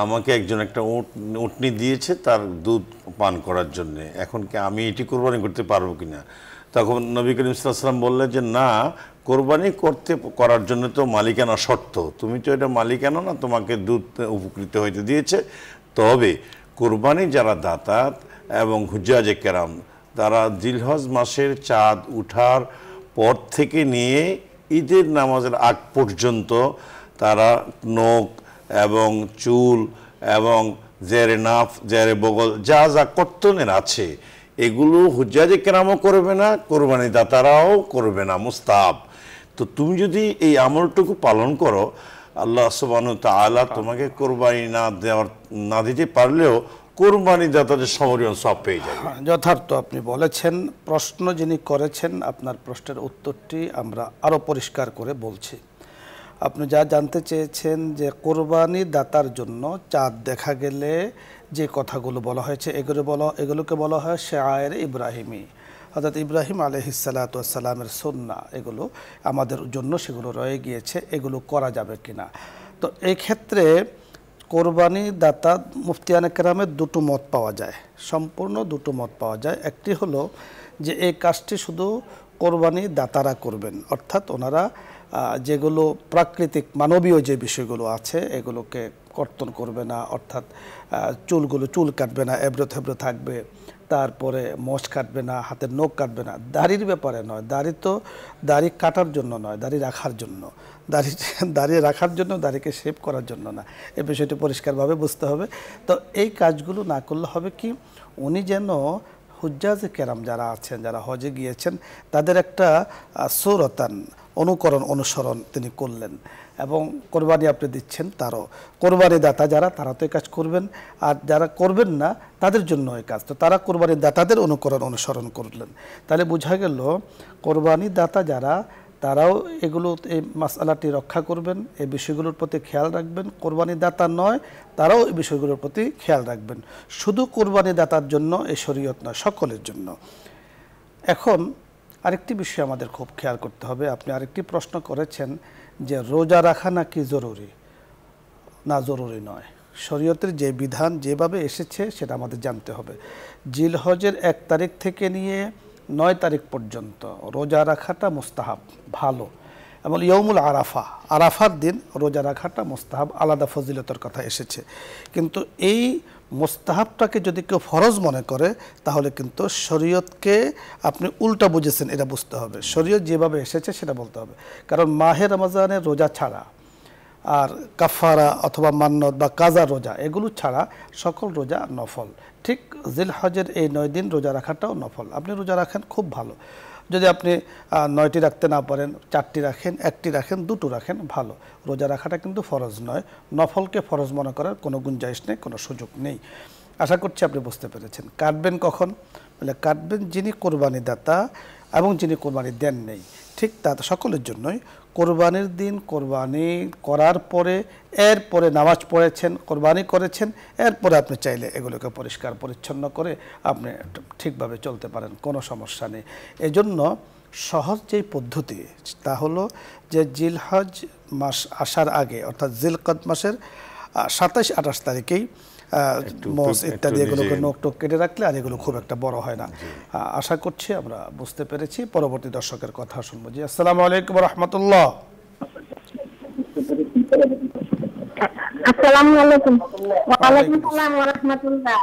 আমাকে একজন একটা উটনি দিয়েছে তার দুধ পান করার জন্যে, এখন কি আমি এটি কোরবানি করতে পারবো কিনা? তখন নবী করিম সাল্লাল্লাহু আলাইহি ওয়াসাল্লাম বললেন যে না, কোরবানি করার জন্য তো মালিকানা শর্ত, তুমি তো এটা মালিকানা না, তোমাকে দুধ উপকৃত হইতে দিয়েছে। তবে কোরবানি যারা দাতা এবং হুজ্জাজে কেরাম, তারা জিলহজ মাসের চাঁদ উঠার পর থেকে নিয়ে ঈদের নামাজের আগ পর্যন্ত তারা নখ এবং চুল এবং জেরে নাফ, জেরে বগল, যা যা কর্তনের আছে, এগুলো হুজ্জাজে কেরামও করবে না, কোরবানি দাতারাও করবে না, মুস্তাহাব। তো তুমি যদি এই আমলটুকু পালন করো, আল্লাহ সুবহানাহু ওয়া তাআলা তোমাকে কোরবানি না দিতে পারলেও কোরবানি দাতাদের সমরিয়ন সব পেয়ে যাবে। যথার্থ আপনি বলেছেন। প্রশ্ন যিনি করেছেন, আপনার প্রশ্নের উত্তরটি আমরা আরও পরিষ্কার করে বলছি। আপনি যা জানতে চেয়েছেন যে কোরবানি দাতার জন্য চাঁদ দেখা গেলে যে কথাগুলো বলা হয়েছে এগুলোকে বলা হয় শায়ের ইব্রাহিমী, অর্থাৎ ইব্রাহিম আলাইহিসসালামের সুন্নাহ। এগুলো আমাদের জন্য সেগুলো রয়ে গিয়েছে, এগুলো করা যাবে কিনা। তো এই ক্ষেত্রে কোরবানি দাতা মুফতিয়ানে কেরামের দুটো মত পাওয়া যায়, সম্পূর্ণ দুটো মত পাওয়া যায়। একটি হলো যে এই কাজটি শুধু কোরবানি দাতারা করবেন, অর্থাৎ ওনারা যেগুলো প্রাকৃতিক মানবীয় যে বিষয়গুলো আছে এগুলোকে কর্তন করবে না, অর্থাৎ চুল কাটবে না, এবড়ো থেবড়ো থাকবে, তারপরে মোষ কাটবে না, হাতের নখ কাটবে না। দাড়ির ব্যাপারে নয়, দাড়ি কাটার জন্য নয়, দাড়ি রাখার জন্য, দাড়ি রাখার জন্য, দাড়িকে শেভ করার জন্য না। এই বিষয়টি পরিষ্কারভাবে বুঝতে হবে। তো এই কাজগুলো না করলে হবে কি, উনি যেন হুজ্জাজে কেরাম যারা আছেন, যারা হজে গিয়েছেন, তাদের একটা সুরতান অনুসরণ তিনি করলেন। এবং কোরবানি আপনি দিচ্ছেন তারও, কোরবানি দাতা যারা তারা তো এই কাজ করবেন, আর যারা করবেন না তাদের জন্য এই কাজ, তো তারা কোরবানি দাতাদের অনুসরণ করলেন। তাহলে বোঝা গেল কোরবানি দাতা যারা তারাও এগুলো, এই মাসআলাটি রক্ষা করবেন, এই বিষয়গুলোর প্রতি খেয়াল রাখবেন। কোরবানি দাতা নয় তারাও এই বিষয়গুলোর প্রতি খেয়াল রাখবেন। শুধু কোরবানি দাতার জন্য এই শরীয়ত নয়, সকলের জন্য। এখন আরেকটি বিষয় আমাদের খুব খেয়াল করতে হবে। আপনি আরেকটি প্রশ্ন করেছেন যে রোজা রাখা নাকি জরুরি না, জরুরি নয়। শরীয়তের যে বিধান যেভাবে এসেছে সেটা আমাদের জানতে হবে। জিলহজের 1 তারিখ থেকে নিয়ে 9 তারিখ পর্যন্ত রোজা রাখাটা মুস্তাহাব, ভালো। এবং ইয়ৌমুল আরাফার দিন রোজা রাখাটা মুস্তাহাব, আলাদা ফজিলতের কথা এসেছে। কিন্তু এই মুস্তাহাবটাকে যদি কেউ ফরজ মনে করে তাহলে কিন্তু শরীয়তকে আপনি উল্টা বুঝেছেন, এটা বুঝতে হবে। শরীয়ত যেভাবে এসেছে সেটা বলতে হবে। কারণ মাহে রমজানের রোজা ছাড়া আর কাফারা অথবা মান্নত বা কাজা রোজা এগুলো ছাড়া সকল রোজা নফল। ঠিক জিলহজের এই 9 দিন রোজা রাখাটাও নফল। আপনি রোজা রাখেন, খুব ভালো। যদি আপনি 9টি রাখতে না পারেন, 4টি রাখেন, 1টি রাখেন, 2টো রাখেন, ভালো। রোজা রাখাটা কিন্তু ফরজ নয়। নফলকে ফরজ মনে করার কোনো গুঞ্জাইশ নেই, কোনো সুযোগ নেই। আশা করছি আপনি বুঝতে পেরেছেন। কাটবেন কখন? বলে কাটবেন যিনি কোরবানি দাতা এবং যিনি কোরবানি দেন নেই, ঠিক তা সকলের জন্যই। কোরবানির দিন কোরবানি করার পরে, এরপরে নামাজ পড়েছেন, কোরবানি করেছেন, এরপরে আপনি চাইলে এগুলোকে পরিষ্কার পরিচ্ছন্ন করে আপনি ঠিকভাবে চলতে পারেন, কোনো সমস্যা নেই। এজন্য সহজ যেই পদ্ধতি তা হলো যে জিলহজ মাস আসার আগে, অর্থাৎ জিলকদ মাসের 27-28 তারিখেই মোষ ইত্যাদি এগুলোকে নখ টোক কেটে রাখলে আর এগুলো খুব একটা বড় হয় না। আশা করছি আমরা বুঝতে পেরেছি। পরবর্তী দর্শকের কথা শুনবো। জি, আসসালামু আলাইকুম ওয়া রাহমাতুল্লাহ। আসসালামু আলাইকুম। ওয়া আলাইকুম আসসালাম ওয়া রাহমাতুল্লাহ।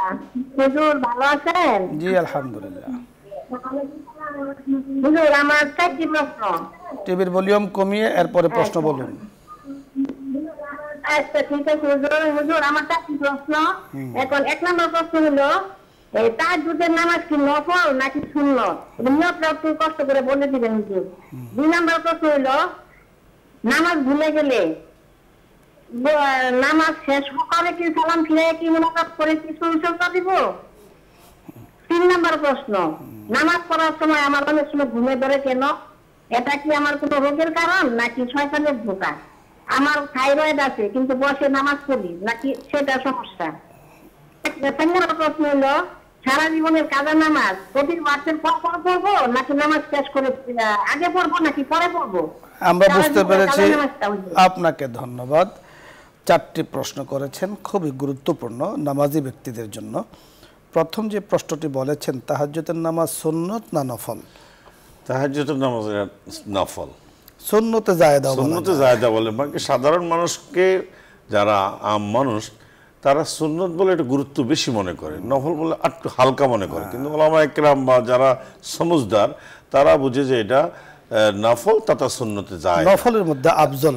হুজুর ভালো আছেন? জি আলহামদুলিল্লাহ। হুজুর আমার চারটি প্রশ্ন। টিভির ভলিউম কমিয়ে এরপরে প্রশ্ন বলুন। আচ্ছা ঠিক আছে হুজুর আমার চারটি প্রশ্ন। এখন 1 নম্বর প্রশ্ন হলো, তাহাজ্জুদের নামাজ কি নফল নাকি সুন্নত? নিয়তটা একটু কষ্ট করে বলে দিবেন হুজুর। 2 নম্বর প্রশ্ন হলো, নামাজ ভুলে গেলে নামাজ শেষ করে কি সালাম ফিরে কি মুনাফাত করে কি সুসংবাদ দিব? 3 নম্বর প্রশ্ন, নামাজ পড়ার সময় আমার অনেক সময় ঘুমে ধরে কেন? এটা কি আমার কোনো রোগের কারণ নাকি শয়তানের ধোঁকা? আমার থাইরয়েড আছে কিন্তু বসে নামাজ পড়ি নাকি সেটা সমস্যা? 4 নম্বর প্রশ্ন হলো, সারা জীবনের কাজা নামাজ প্রতি ওয়াক্তের পর পড়বো নাকি নামাজ শেষ করে আগে পড়বো নাকি পরে পড়বো? আমরা বুঝতে পেরেছি। আপনাকে ধন্যবাদ। 4টি প্রশ্ন করেছেন, খুবই গুরুত্বপূর্ণ নামাজি ব্যক্তিদের জন্য। প্রথম যে প্রশ্নটি বলেছেন, তাহাজ্জুদের নামাজ সুন্নত না নফল? তাহাজ্জুদের নামাজ নফল। সুন্নতে জায়েদা বলে, সুন্নতে জায়েদা বলে। বাকি সাধারণ মানুষকে, যারা আম মানুষ, তারা সুন্নত বলে এটা গুরুত্ব বেশি মনে করে, নফল বলে একটু হালকা মনে করে। কিন্তু ওলামায়ে কেরাম বা যারা সমজদার তারা বুঝে যে এটা নফল তথা সুন্নতে জায়েদা। নফলের মধ্যে আফজল,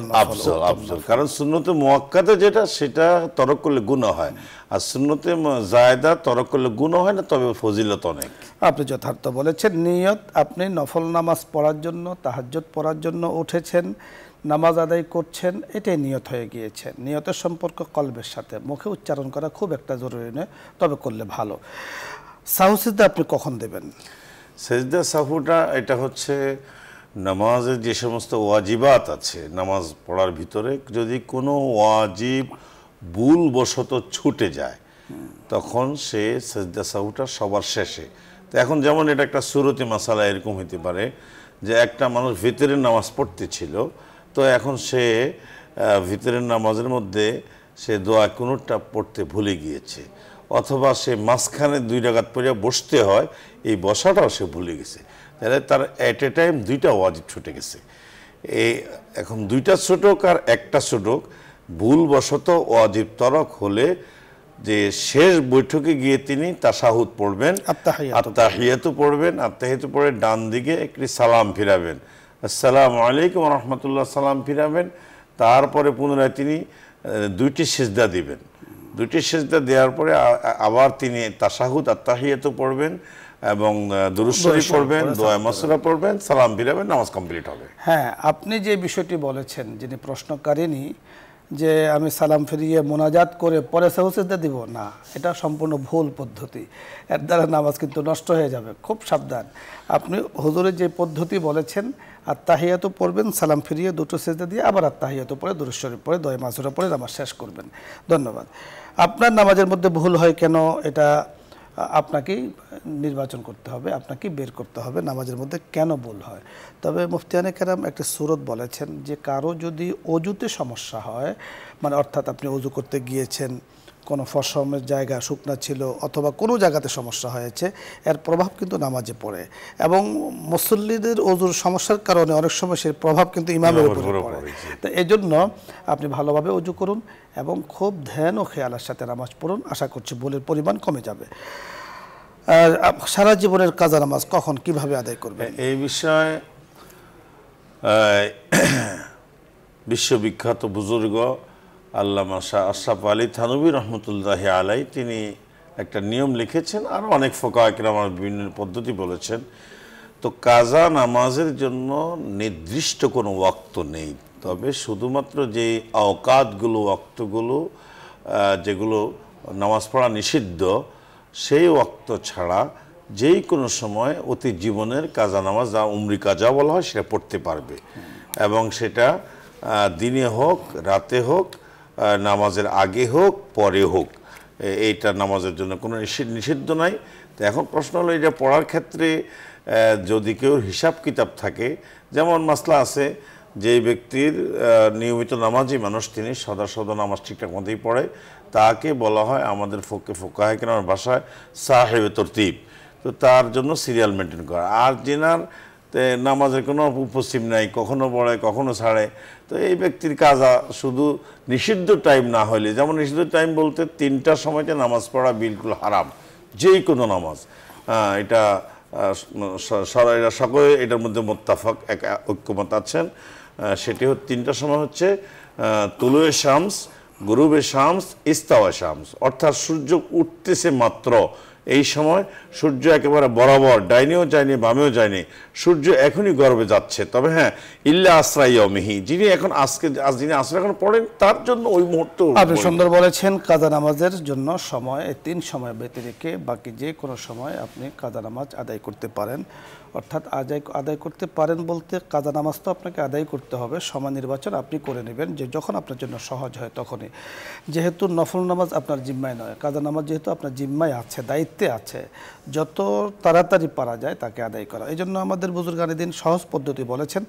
আফজল। কারণ সুন্নতে মুআক্কাদা যেটা, সেটা তরক করলে গুনাহ হয়, আর সুন্নতে জায়েদা তরক করলে গুনাহ হয় না, তবে ফজিলত অনেক। আপনি যথার্থ বলেছেন। নিয়ত, আপনি নফল নামাজ পড়ার জন্য, তাহাজ্জুদ পড়ার জন্য উঠেছেন, নামাজ আদায় করছেন এটাই নিয়ত হয়ে গিয়েছে। নিয়তের সম্পর্ক কলবের সাথে, মুখে উচ্চারণ করা খুব একটা জরুরি নয়, তবে করলে ভালো। সাহু সিজদা আপনি কখন দেবেন? সেজদা সাহুটা এটা হচ্ছে নামাজের যে সমস্ত ওয়াজিবাত আছে, নামাজ পড়ার ভিতরে যদি কোনো ওয়াজিব ভুলবশত ছুটে যায় তখন সে সেজদা সাহুটা সবার শেষে। তো এখন যেমন এটা একটা সুরতি মাসালা এরকম হতে পারে যে একটা মানুষ ভিতরের নামাজ পড়তেছিল, তো এখন সে ভিতরের নামাজের মধ্যে সে দোয়া কুনুতটা পড়তে ভুলে গিয়েছে, অথবা সে মাঝখানে 2 রাকাত পড়ে বসতে হয়, এই বসাটাও সে ভুলে গেছে, তাহলে তার অ্যাট এ টাইম 2টা ওয়াজিব ছুটে গেছে। এখন 2টা ছুটুক আর একটা ছুটুক, ভুলবশত ওয়াজিব তরক হলে যে শেষ বৈঠকে গিয়ে তিনি তাশাহুদ পড়বেন, আত্তাহিয়াতু পড়বেন, আত্তাহিয়াতু পড়ে ডান দিকে একটি সালাম ফিরাবেন, আসসালামু আলাইকুম ওয়া রাহমাতুল্লাহ সালাম ফিরাবেন। তারপরে পুনরায় তিনি 2টি সিজদা দিবেন। 2টি সিজদা দেওয়ার পরে আবার তিনি তাশাহুদ আত্তাহিয়াতু পড়বেন এবং দুরূদ শরীফ পড়বেন, দোয়া মাসুরা পড়বেন, সালাম ফিরাবেন, নামাজ কমপ্লিট হবে। হ্যাঁ, আপনি যে বিষয়টি বলেছেন, যিনি প্রশ্নকারিনী, যে আমি সালাম ফিরিয়ে মোনাজাত করে পরে সাহু সিজদা দিব, না, এটা সম্পূর্ণ ভুল পদ্ধতি। এর দ্বারা নামাজ কিন্তু নষ্ট হয়ে যাবে। খুব সাবধান। আপনি হুজুরের যে পদ্ধতি বলেছেন, আত্তাহিয়াতু পড়বেন, সালাম ফিরিয়ে 2টো সিজদা দিয়ে আবার আত্তাহিয়াতু পড়ে দুরূদ শরীফ পড়ে দোয়া মাসুরা পড়ে নামাজ শেষ করবেন। ধন্যবাদ। আপনার নামাজের মধ্যে ভুল হয় কেন, এটা আপনাকেই নির্বাচন করতে হবে, আপনাকেই বের করতে হবে নামাজের মধ্যে কেন ভুল হয়। তবে মুফতিয়ানে কেরাম একটা সূরত বলেছেন যে কারো যদি অজুতে সমস্যা হয়, মানে অর্থাৎ আপনি অজু করতে গিয়েছেন, কোনো ফসমের জায়গা শুকনা ছিল অথবা কোনো জায়গাতে সমস্যা হয়েছে, এর প্রভাব কিন্তু নামাজে পড়ে, এবং মুসল্লিদের অজুর সমস্যার কারণে অনেক সময় সেই প্রভাব কিন্তু ইমামের উপরে পড়ে। তো এই জন্য আপনি ভালোভাবে অজু করুন এবং খুব ধ্যান ও খেয়ালের সাথে নামাজ পড়ুন। আশা করছি ভুলের পরিমাণ কমে যাবে। সারা জীবনের কাজা নামাজ কখন কিভাবে আদায় করবেন, এই বিষয়ে বিশ্ববিখ্যাত বুজুর্গ আল্লামা শাহ আশরাফ আলী থানভী রহমতুল্লাহি আলাই তিনি একটা নিয়ম লিখেছেন, আরও অনেক ফুকাহা কিরাম বিভিন্ন পদ্ধতি বলেছেন। তো কাজা নামাজের জন্য নির্দিষ্ট কোনো ওয়াক্ত নেই, তবে শুধুমাত্র যে আওকাতগুলো, ওয়াক্তগুলো যেগুলো নামাজ পড়া নিষিদ্ধ, সেই ওয়াক্ত ছাড়া যেই কোনো সময় অতি জীবনের কাজা নামাজ, যা উমরি কাজা বলা হয়, সেটা পড়তে পারবে, এবং সেটা দিনে হোক রাতে হোক, নামাজের আগে হোক পরে হোক, এইটা নামাজের জন্য কোনো নিষিদ্ধ নাই। তো এখন প্রশ্ন হলো, এটা পড়ার ক্ষেত্রে যদি কেউ হিসাব কিতাব থাকে, যেমন মাসলা আছে যেই ব্যক্তির নিয়মিত নামাজি মানুষ, তিনি সদা নামাজ ঠিকঠাক মতোই পড়ে, তাকে বলা হয় আমাদের ফুকাহা কিরামের ভাষায় সাহেবে তরতিব। তো তার জন্য সিরিয়াল মেনটেন করা। আর যেনার নামাজের কোনো উপস্থিত নাই, কখনো পড়ে কখনো ছাড়ে, তো এই ব্যক্তির কাজা শুধু নিষিদ্ধ টাইম না হলে, যেমন নিষিদ্ধ টাইম বলতে 3টার সময়তে নামাজ পড়া বিলকুল হারাম, যেই কোনো নামাজ, এটা সকলে এটার মধ্যে মোত্তাফাক ঐক্যমত আছেন। সেটি 3টার সময় হচ্ছে তুলুয়ে শামস, গুরুবে শামস, ইস্তাওয়া শামস, অর্থাৎ সূর্য উঠতেছে মাত্র, এই সময় সূর্য একেবারে বরাবর ডাইনেও যায়নি বামেও যায়নি, সূর্য এখনই গর্বে যাচ্ছে। তবে হ্যাঁ, ইল্লা আসরাইয়ামিহি, যিনি এখন যিনি আসর এখন পড়েন, তার জন্য ওই মুহূর্তে। আপনি সুন্দর বলেছেন। কাজা নামাজের জন্য সময় 3 সময় ব্যতিরেকে বাকি যে কোনো সময় আপনি কাজা নামাজ আদায় করতে পারেন। অর্থাৎ আদায় করতে পারেন বলতে, কাজা নামাজ তো আপনাকে আদায় করতে হবে, সময় নির্বাচন আপনি করে নেবেন যে যখন আপনার জন্য সহজ হয় তখনই। যেহেতু নফল নামাজ আপনার জিম্মায় নয়, কাজা নামাজ যেহেতু আপনার জিম্মায় আছে, দায়িত্বে আছে, যত তাড়াতাড়ি পারা যায় তাকে আদায় করা। এই জন্য আমাদের বুজুর্গানে দিন সহজ পদ্ধতি বলেছেন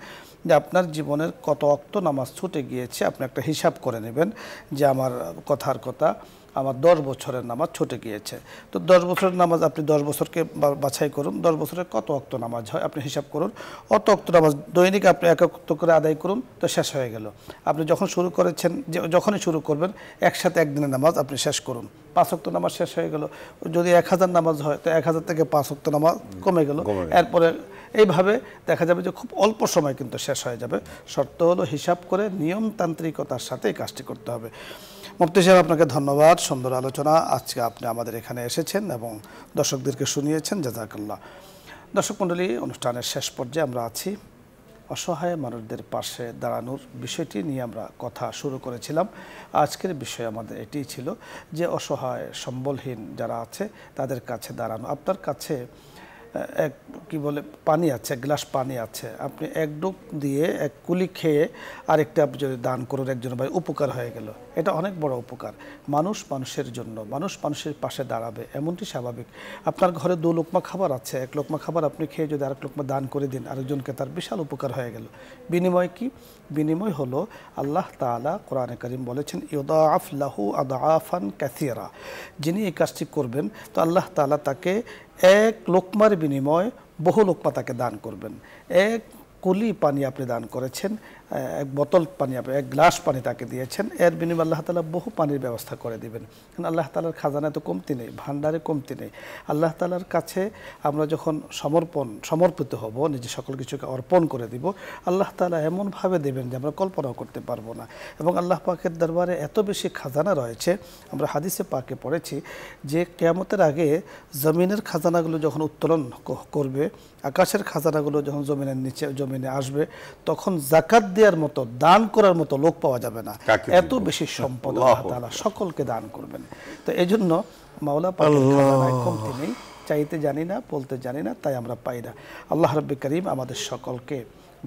যে আপনার জীবনের কত ওয়াক্ত নামাজ ছুটে গিয়েছে আপনি একটা হিসাব করে নেবেন, যে আমার কথার কথা আমার 10 বছরের নামাজ ছুটে গিয়েছে। তো 10 বছরের নামাজ আপনি 10 বছরকে বাছাই করুন, 10 বছরের কত ওয়াক্ত নামাজ হয় আপনি হিসাব করুন, অত ওয়াক্ত নামাজ দৈনিক আপনি এক ওয়াক্ত করে আদায় করুন, তো শেষ হয়ে গেল। আপনি যখন শুরু করেছেন, যখনই শুরু করবেন, একসাথে একদিনের নামাজ আপনি শেষ করুন, 5 ওয়াক্ত নামাজ শেষ হয়ে গেল। যদি 1000 নামাজ হয় তো 1000 থেকে 5 ওয়াক্ত নামাজ কমে গেল। এরপরে এইভাবে দেখা যাবে যে খুব অল্প সময় কিন্তু শেষ হয়ে যাবে। শর্ত হলো হিসাব করে নিয়মতান্ত্রিকতার সাথে এই কাজটি করতে হবে। মুফতি সাহেব, আপনাকে ধন্যবাদ, সুন্দর আলোচনা। আজকে আপনি আমাদের এখানে এসেছেন এবং দর্শকদেরকে শুনিয়েছেন, জাযাকাল্লাহ। দর্শক মণ্ডলী, অনুষ্ঠানের শেষ পর্যায়ে আমরা আছি। অসহায় মানুষদের পাশে দাঁড়ানোর বিষয়টি নিয়ে আমরা কথা শুরু করেছিলাম। আজকের বিষয় আমাদের এটিই ছিল যে অসহায় সম্বলহীন যারা আছে তাদের কাছে দাঁড়ানো। আপনার কাছে এক কি বলে পানি আছে, এক গ্লাস পানি আছে, আপনি এক ডুব দিয়ে এক কুলি খেয়ে আরেকটা আপনি যদি দান করুন একজন ভাই, উপকার হয়ে গেল। এটা অনেক বড় উপকার। মানুষ মানুষের জন্য, মানুষ মানুষের পাশে দাঁড়াবে এমনটি স্বাভাবিক। আপনার ঘরে 2 লোকমা খাবার আছে, 1 লোকমা খাবার আপনি খেয়ে যদি আরেক লোকমা দান করে দিন আরেকজনকে, তার বিশাল উপকার হয়ে গেল। বিনিময় কি? বিনিময় হলো আল্লাহ তাআলা কোরআনে কারীম বলেছেন ইউদাআফ লাহু আদআফান কাসীরা। যিনি এই কাজটি করবেন তো আল্লাহ তাআলা তাকে 1 লোকমার বিনিময় বহু লোকমা তাকে দান করবেন। 1 কুলি পানি আপনি দান করেছেন, 1 বোতল পানি, আপনি 1 গ্লাস পানি তাকে দিয়েছেন, এর বিনিময়ে আল্লাহ তাআলা বহু পানির ব্যবস্থা করে দিবেন। কারণ আল্লাহ তাআলার খাজানায় তো কমতি নেই, ভান্ডারে কমতি নেই। আল্লাহ তাআলার কাছে আমরা যখন সমর্পিত হব, নিজে সকল কিছুকে অর্পণ করে দিব, আল্লাহ তাআলা এমনভাবে দেবেন যে আমরা কল্পনাও করতে পারবো না। এবং আল্লাহ পাকের দরবারে এত বেশি খাজানা রয়েছে, আমরা হাদিসে পাকে পড়েছি যে কিয়ামতের আগে জমিনের খাজানাগুলো যখন উত্তোলন করবে, আকাশের খাজানাগুলো যখন জমিনে আসবে, তখন যাকাত দেওয়ার মতো, দান করার মতো লোক পাওয়া যাবে না। এত বেশি সম্পদ আল্লাহ তাআলা সকলকে দান করবেন। তো এই জন্য মাওলা পাকের খাজানায় কমতি নেই। চাইতে জানি না, বলতে জানি না, তাই আমরা পাই না। আল্লাহ রাব্বুল কারীম আমাদের সকলকে,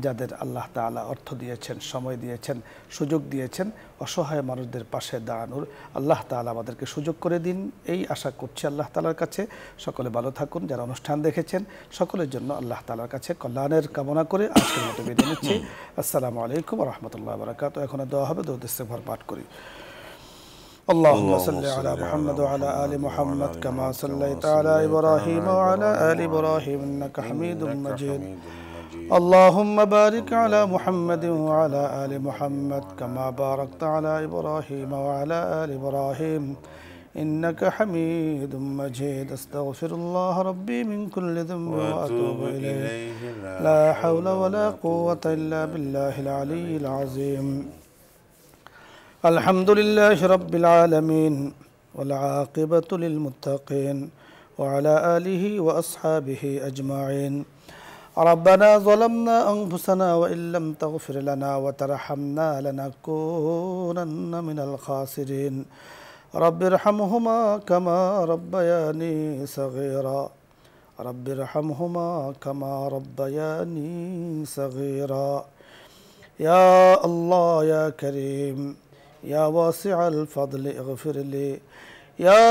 যাদের আল্লাহ তাআলা অর্থ দিয়েছেন, সময় দিয়েছেন, সুযোগ দিয়েছেন, অসহায় মানুষদের পাশে দাঁড়ানোর আল্লাহ তাআলা আমাদেরকে সুযোগ করে দিন, এই আশা করছি আল্লাহ তাআলার কাছে। সকলে ভালো থাকুন। যারা অনুষ্ঠান দেখেছেন সকলের জন্য আল্লাহ তাআলার কাছে কল্যাণের কামনা করে আজকের মতো বিদায় নিচ্ছি। আসসালামু আলাইকুম ওয়া রাহমাতুল্লাহি ওয়া বারাকাতুহু। এখন দোয়া হবে, দরুদ ইস্তিগফার পাঠ করি। اللهم صل على محمد وعلى آل محمد كما صليت على إبراهيم وعلى آل إبراهيم إنك حميد مجيد. اللهم بارك على محمد وعلى آل محمد كما باركت على إبراهيم وعلى آل إبراهيم إنك حميد مجيد. أستغفر الله ربي من كل ذنب وأتوب إليه. لا حول ولا قوة إلا بالله العلي العظيم. الحمد لله رب العالمين والعاقبة للمتقين وعلى آله وأصحابه أجمعين. ربنا ظلمنا أنفسنا وإن لم تغفر لنا وترحمنا لنكونن من الخاسرين. رب ارحمهما كما ربياني صغيرا. رب ارحمهما كما ربياني صغيرا. يا الله يا كريم يا واسع الفضل اغفر لي. يا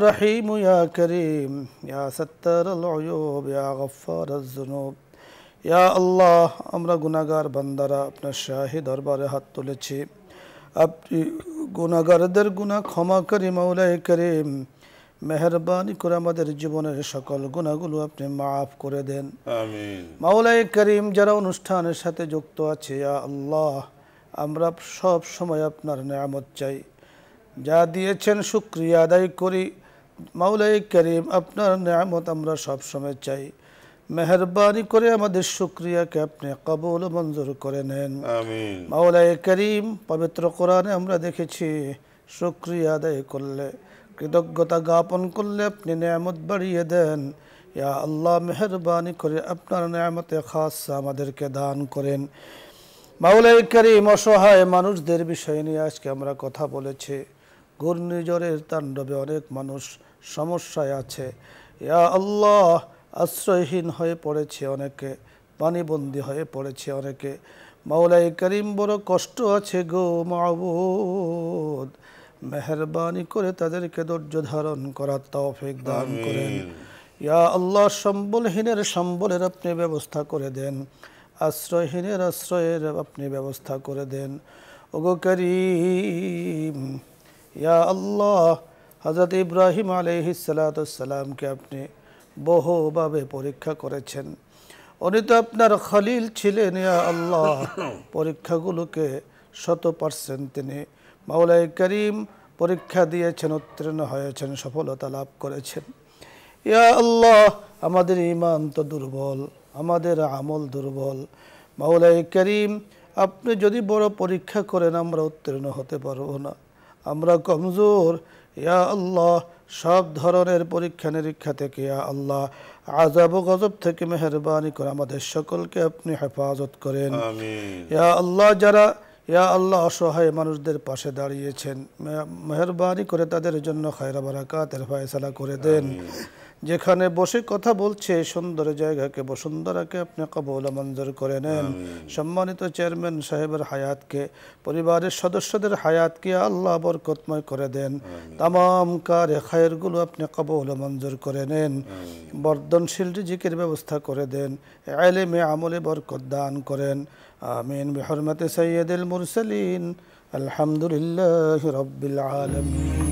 رحيم يا كريم يا ستار العيوب يا غفار الذنوب. ইয়া আল্লাহ, আমরা গুনাহগার বান্দারা আপনার শাহী দরবারে হাত তুলেছি। আপনি গুনাহগারদের গুনাহ ক্ষমাকারী মাওলায়ে কারীম, মেহেরবানি করে আমাদের জীবনের সকল গুনাহগুলো আপনি মাফ করে দেন। আমিন। মাওলায়ে কারীম, যারা অনুষ্ঠানের সাথে যুক্ত আছে, ইয়া আল্লাহ, আমরা সব সময় আপনার নিয়ামত চাই। যা দিয়েছেন শুকরিয়া আদায় করি। মাওলায়ে কারীম, আপনার নিয়ামত আমরা সব সময় চাই। মেহেরবানি করে আমাদের শুকরিয়াকে আপনি কবুল মঞ্জুর করে নেন। আমিন। মাওলায়ে কারীম, পবিত্র কোরআনে আমরা দেখেছি শুকরিয়া আদায় করলে, কৃতজ্ঞতা জ্ঞাপন করলে আপনি নিয়ামত বাড়িয়ে দেন। ইয়া আল্লাহ, মেহেরবানি করে আপনার নিয়ামতে খাসা আমাদেরকে দান করেন। মাওলায়ে কারীম, অসহায় মানুষদের বিষয় নিয়ে আজকে আমরা কথা বলেছি। ঘূর্ণিঝড়ের তাণ্ডবে অনেক মানুষ সমস্যায় আছে। ইয়া আল্লাহ, আশ্রয়হীন হয়ে পড়েছে অনেকে, পানিবন্দী হয়ে পড়েছে অনেকে। মাওলায়ে কারীম, বড় কষ্ট আছে গো মাবুদ, মেহেরবানি করে তাদেরকে ধৈর্য ধারণ করার তৌফিক দান করেন। ইয়া আল্লাহ, সম্বলহীনের সম্বলের আপনি ব্যবস্থা করে দেন, আশ্রয়হীনের আশ্রয়ের আপনি ব্যবস্থা করে দেন। ওগো কারীম, ইয়া আল্লাহ, হযরত ইব্রাহিম আলাইহিস সালাতু সালামকে আপনি বহুভাবে পরীক্ষা করেছেন। উনি তো আপনার খলিল ছিলেন। ইয়া আল্লাহ, পরীক্ষাগুলোকে 100% তিনি মাওলায়ে কারীম পরীক্ষা দিয়েছেন, উত্তীর্ণ হয়েছেন, সফলতা লাভ করেছেন। ইয়া আল্লাহ, আমাদের ঈমান তো দুর্বল, আমাদের আমল দুর্বল। মাওলায়ে কারীম, আপনি যদি বড় পরীক্ষা করেন আমরা উত্তীর্ণ হতে পারবো না, আমরা কমজোর। ইয়া আল্লাহ, সব ধরনের পরীক্ষা নিরীক্ষা থেকে ইয়া আল্লাহ আযাব ও গজব থেকে মেহেরবানি করে আমাদের সকলকে আপনি হেফাজত করেন। আমিন। ইয়া আল্লাহ, যারা ইয়া আল্লাহ অসহায় মানুষদের পাশে দাঁড়িয়েছেন, মেহেরবানি করে তাদের জন্য খায়র বারাকাতের ফয়সালা করে দেন। যেখানে বসে কথা বলছে সুন্দর জায়গাকে বসুন্ধরাকে আপনি কবুল মঞ্জুর করে নেন। সম্মানিত চেয়ারম্যান সাহেবের হায়াতকে, পরিবারের সদস্যদের হায়াতকে আল্লাহ বরকতময় করে দেন। তামাম কারে খায়েরগুলো আপনি কবুল মঞ্জুর করে নেন। বর্ধনশীল রিজিকের ব্যবস্থা করে দেন। ইলমে আমলে বরকত দান করেন। আমিন বিহুরমতি সাইয়্যিদিল মুরসালিন। আলহামদুলিল্লাহি রাব্বিল আলামিন।